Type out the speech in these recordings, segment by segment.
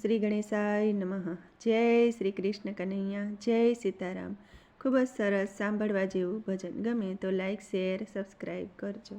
શ્રી ગણેશાય નમઃ. જય શ્રી કૃષ્ણ કનૈયા, જય સીતારામ. ખૂબ જ સરસ સાંભળવા જેવું ભજન. ગમે તો લાઈક, શેર, સબસ્ક્રાઈબ કરજો.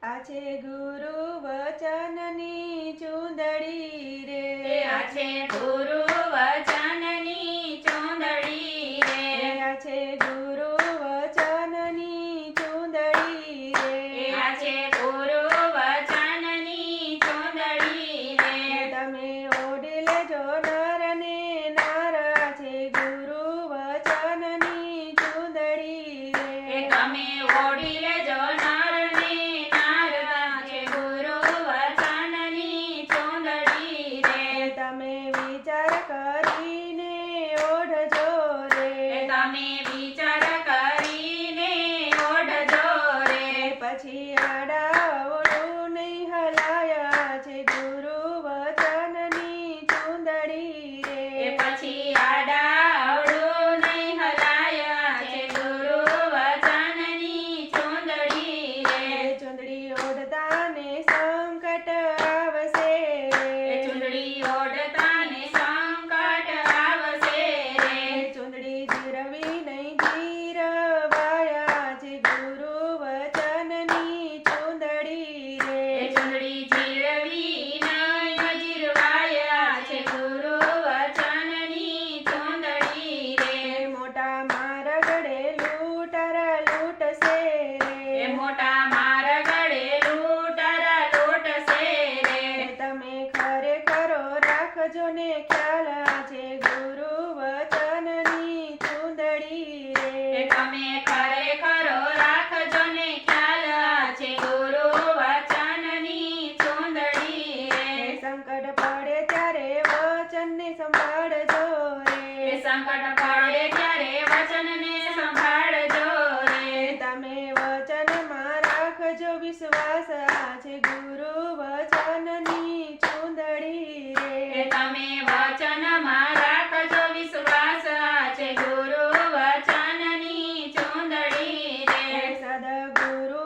આ છે ગુરુ વચનની ચૂંદડી રે, આ છે ગુરુ વચનની ચૂંદડી રે, આ છે ગુરુ વચનની ચૂંદડી રે, આ છે ગુરુ વચનની ચૂંદડી રે. તમે ઓઢી લેજો નર ને નાર. આ છે ગુરુ વચનની ચૂંદડી રે, તમે ઓઢી લેજો નર ને નાર. આ છે ગુરુ વચનની ચૂંદડી રે. તમે વિચાર કરીને ઓઢજો રે, તમે વિચાર કરીને ઓઢજો રે. પછી આડાવડું નહીં હલાયા છે ગુરુ વચનની ચૂંદડી રે, પછી આડાવડું નહીં હલાયા છે ગુરુ વચનની ચૂંદડી રે. ચૂંદડી ઓઢતા ને સંકટ આવશે રે, ચૂંદડી ઓઢતાને સંકટ આવશે રે. ચૂંદડી જીરવી નહીં જીરવાયા છે ગુરુ વચનની ચૂંદડી રે, ચૂંદડી જીરવી નહીં જીરવાયા છે ગુરુ વચનની ચૂંદડી રે. મોટા મારગડે લૂંટર લૂંટશે રે, મોટા માર ગળે લૂંટર લૂંટશે રે. તમે ખરેખરો રાખજો ને ખ્યાલ. આ છે ગુરુ વચનની ચૂંદડી રે, તમે ખરેખરો રાખજો ને ખ્યાલ. આ છે ગુરુ વચનની ચૂંદડી રે. સંકટ પડે ત્યારે વચનને સંભાળજો રે, સંકટ પડે ત્યારે વચનને સંભાળજો રે. તમે વચનમાં રાખજો વિશ્વાસ. આ છે ગુરુ વચનની ચૂંદડી રે, તમે વચનમાં રાખજો વિશ્વાસ. આ છે ગુરુ વચનની ચૂંદડી રે. સદગુરુ